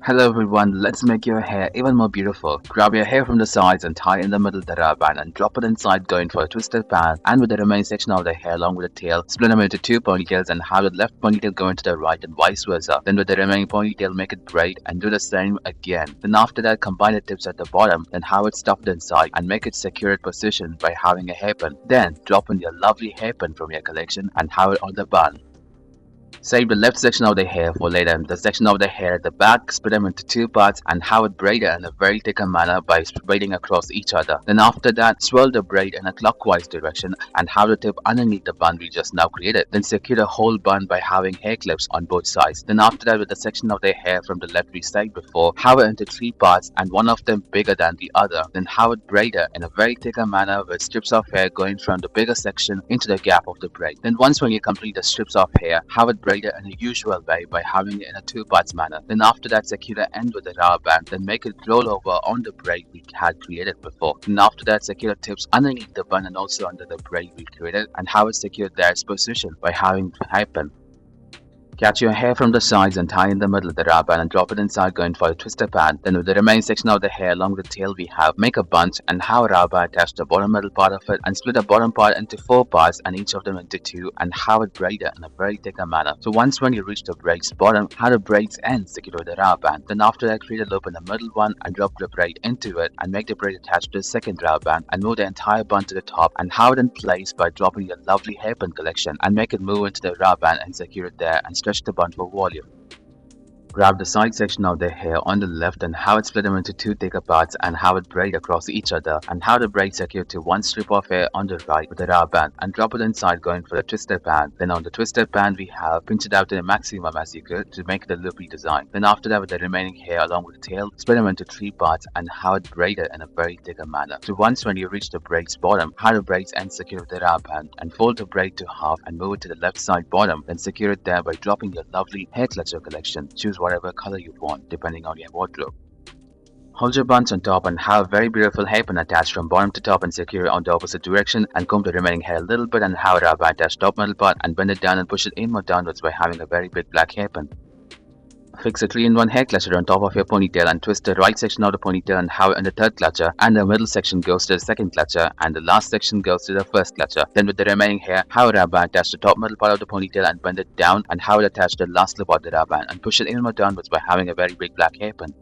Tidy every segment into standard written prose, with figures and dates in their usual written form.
Hello everyone, let's make your hair even more beautiful. Grab your hair from the sides and tie in the middle of the rubber band and drop it inside going for a twisted band, and with the remaining section of the hair along with the tail, split them into two ponytails and have the left ponytail go into the right and vice versa. Then with the remaining ponytail make it braid and do the same again. Then after that combine the tips at the bottom, then have it stuffed inside and make it secured position by having a hairpin. Then drop in your lovely hairpin from your collection and have it on the bun. Save the left section of the hair for later. The section of the hair at the back, split them into two parts and have it braided in a very thicker manner by braiding across each other. Then after that, swirl the braid in a clockwise direction and have the tip underneath the bun we just now created. Then secure the whole bun by having hair clips on both sides. Then after that, with the section of the hair from the left we saved before, have it into three parts and one of them bigger than the other. Then have it braided in a very thicker manner with strips of hair going from the bigger section into the gap of the braid. Then once when you complete the strips of hair, have it braided in a usual way by having it in a two parts manner. Then after that, secure the end with the rubber band, then make it roll over on the braid we had created before. Then after that, secure the tips underneath the bun and also under the braid we created and have it secured there its position by having hairpin. Catch your hair from the sides and tie in the middle of the rubber band and drop it inside going for a twisted band. Then with the remaining section of the hair along with the tail we have, make a bunch and have a rubber band attach the bottom middle part of it and split the bottom part into four parts and each of them into two and have it braided in a very thicker manner. So once when you reach the braid's bottom, have the braid's end secured with the rubber band. Then after that, create a loop in the middle one and drop the braid into it and make the braid attached to the second rubber band and move the entire bun to the top and have it in place by dropping your lovely hairpin collection and make it move into the rubber band and secure it there and stretch the bun for volume. Grab the side section of the hair on the left and have it split them into two thicker parts and have it braid across each other and have the braid secured to one strip of hair on the right with the rubber band and drop it inside going for the twisted band. Then on the twisted band we have pinch it out to the maximum as you could to make the loopy design. Then after that, with the remaining hair along with the tail, split them into three parts and have it braided in a very thicker manner. So once when you reach the braid's bottom, have the braid's end secured with the rubber band and fold the braid to half and move it to the left side bottom, then secure it there by dropping your lovely hair clutcher collection. Choose whatever color you want depending on your wardrobe. Hold your buns on top and have a very beautiful hairpin attached from bottom to top and secure it on the opposite direction and comb the remaining hair a little bit and have a rubber band attached top middle part and bend it down and push it inward downwards by having a very big black hairpin. Fix a 3-in-1 hair clutcher on top of your ponytail and twist the right section of the ponytail and have it in the third clutcher, and the middle section goes to the second clutcher and the last section goes to the first clutcher. Then with the remaining hair, have a rubber band attach the top middle part of the ponytail and bend it down and have it attach the last loop of the rubber band and push it inward downwards by having a very big black hairpin.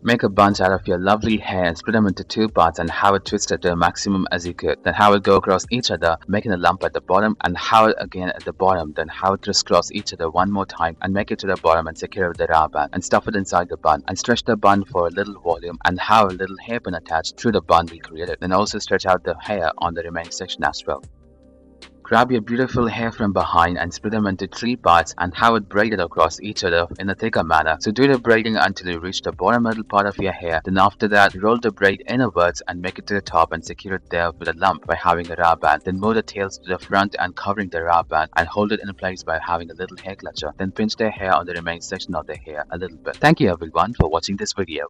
Make a bunch out of your lovely hair and split them into two parts and have it twisted to the maximum as you could. Then have it go across each other, making a lump at the bottom and have it again at the bottom. Then have it crisscross each other one more time and make it to the bottom and secure it with the rubber band and stuff it inside the bun and stretch the bun for a little volume and have a little hairpin attached through the bun we created. Then also stretch out the hair on the remaining section as well. Grab your beautiful hair from behind and split them into three parts and have it braided across each other in a thicker manner. So do the braiding until you reach the bottom middle part of your hair. Then after that, roll the braid inwards and make it to the top and secure it there with a lump by having a rubber band. Then move the tails to the front and covering the rubber band and hold it in place by having a little hair clutcher. Then pinch the hair on the remaining section of the hair a little bit. Thank you everyone for watching this video.